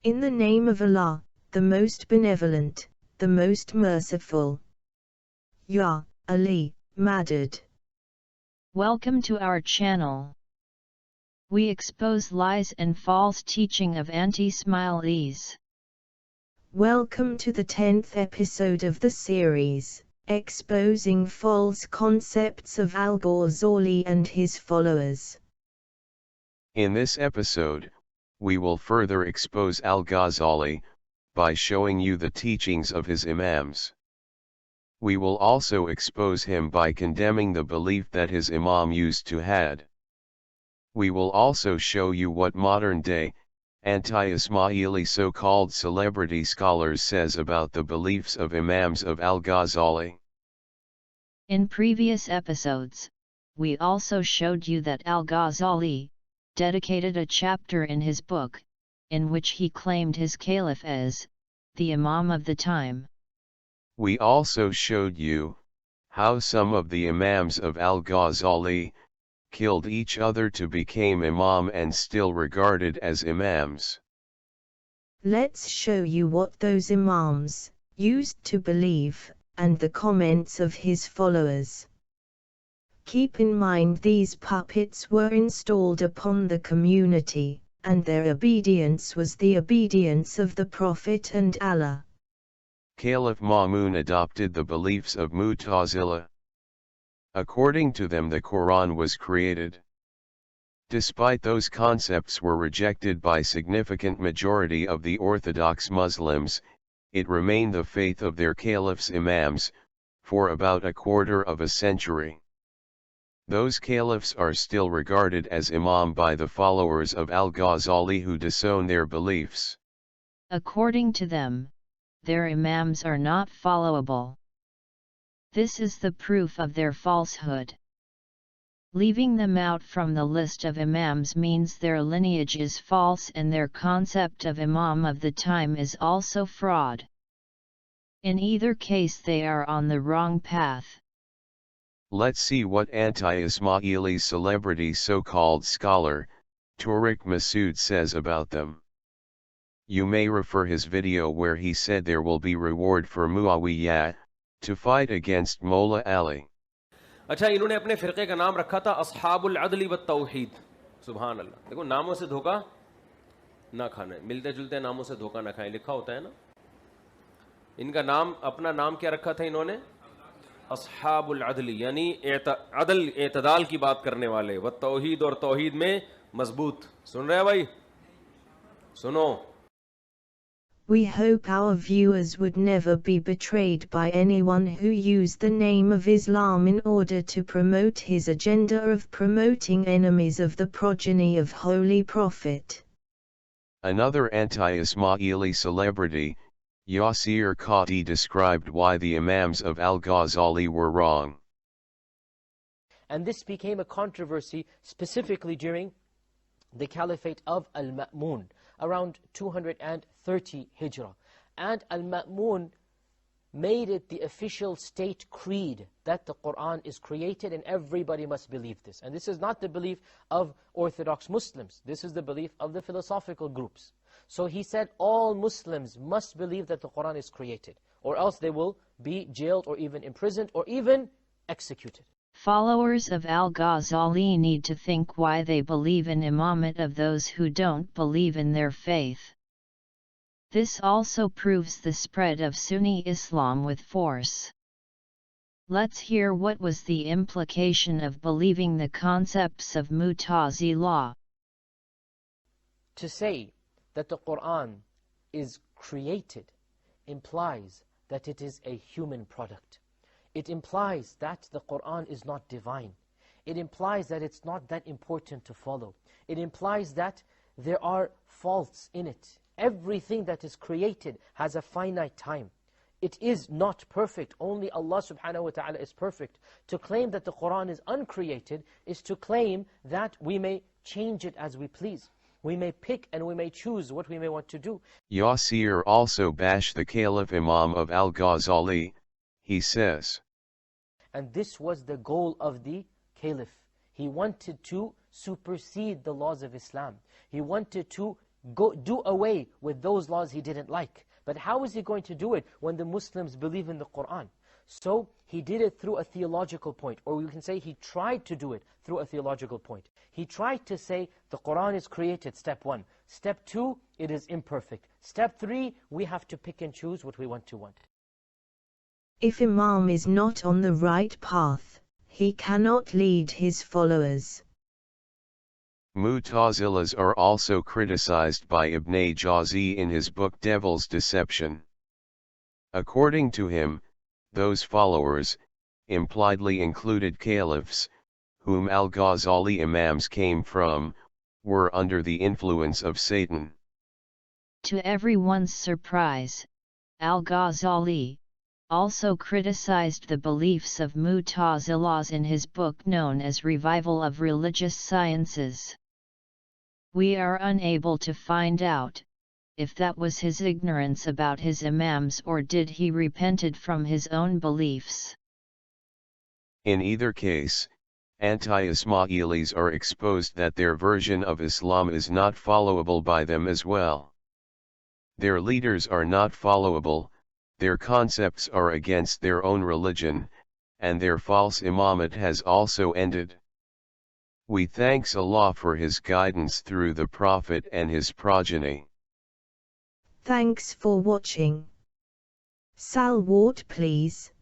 In the name of Allah, the most benevolent, the most merciful. Ya Ali, Madad. Welcome to our channel. We expose lies and false teaching of anti-Ismailis. Welcome to the 10th episode of the series, exposing false concepts of Al-Ghazali and his followers. In this episode, we will further expose Al-Ghazali, by showing you the teachings of his Imams. We will also expose him by condemning the belief that his Imam used to had. We will also show you what modern-day, anti-Ismaili so-called celebrity scholars says about the beliefs of Imams of Al-Ghazali. In previous episodes, we also showed you that Al-Ghazali dedicated a chapter in his book, in which he claimed his caliph as the Imam of the time. We also showed you how some of the Imams of Al-Ghazali killed each other to become Imam and still regarded as Imams. Let's show you what those Imams used to believe, and the comments of his followers. Keep in mind these puppets were installed upon the community, and their obedience was the obedience of the Prophet and Allah. Caliph Ma'mun adopted the beliefs of Mu'tazila. According to them, the Quran was created. Despite those concepts were rejected by significant majority of the Orthodox Muslims, it remained the faith of their caliphs Imams, for about a quarter of a century. Those caliphs are still regarded as Imam by the followers of Al-Ghazali who disown their beliefs. According to them, their Imams are not followable. This is the proof of their falsehood. Leaving them out from the list of Imams means their lineage is false and their concept of Imam of the time is also fraud. In either case they are on the wrong path. Let's see what anti-Ismaili celebrity so-called scholar, Tariq Masood says about them. You may refer his video where he said there will be reward for Muawiyah, to fight against Mola Ali. अच्छा, इन्होंने अपने फिरके का नाम रखा था अस्हाबुल अदली व तौहीद। सुभान अल्लाह। देखो, नामों से धोखा ना खाना, मिलते जुलते नामों से धोखा ना खाएं, लिखा होता है ना। इनका नाम, अपना नाम क्या रखा था इन्होंने? अस्हाबुल अदली, यानी अदल, एतदाल की बात करने वाले, व तौहीद, और तौहीद में मजबूत। सुन रहे हैं भाई? सुनो। We hope our viewers would never be betrayed by anyone who used the name of Islam in order to promote his agenda of promoting enemies of the progeny of Holy Prophet. Another anti-Ismaili celebrity, Yasir Qadi, described why the Imams of Al-Ghazali were wrong. And this became a controversy specifically during the Caliphate of Al-Ma'mun, around 230 Hijrah. And Al-Ma'mun made it the official state creed that the Quran is created and everybody must believe this. And this is not the belief of Orthodox Muslims. This is the belief of the philosophical groups. So he said all Muslims must believe that the Quran is created, or else they will be jailed or even imprisoned or even executed. Followers of Al-Ghazali need to think why they believe in imamate of those who don't believe in their faith. This also proves the spread of Sunni Islam with force. Let's hear what was the implication of believing the concepts of Mu'tazila. To say that the Quran is created implies that it is a human product. It implies that the Quran is not divine. It implies that it's not that important to follow. It implies that there are faults in it. Everything that is created has a finite time. It is not perfect. Only Allah subhanahu wa ta'ala is perfect. To claim that the Quran is uncreated is to claim that we may change it as we please. We may pick and we may choose what we may want to do. Yasir also bashed the Caliph Imam of Al-Ghazali. He says, and this was the goal of the Caliph. He wanted to supersede the laws of Islam. He wanted to do away with those laws he didn't like. But how is he going to do it when the Muslims believe in the Qur'an? So he did it through a theological point, or we can say he tried to do it through a theological point. He tried to say the Qur'an is created, step 1. Step 2, it is imperfect. Step 3, we have to pick and choose what we want to want. If Imam is not on the right path, he cannot lead his followers. Mu'tazilas are also criticized by Ibn Jawzi in his book Devil's Deception. According to him, those followers, impliedly included caliphs, whom al-Ghazali Imams came from, were under the influence of Satan. To everyone's surprise, al-Ghazali also criticized the beliefs of Mu'tazilas in his book known as Revival of Religious Sciences. We are unable to find out if that was his ignorance about his Imams or did he repented from his own beliefs. In either case, anti-Ismailis are exposed that their version of Islam is not followable by them as well. Their leaders are not followable, their concepts are against their own religion, and their false imamate has also ended. We thanks Allah for His guidance through the Prophet and his progeny. Thanks for watching. Salawat please.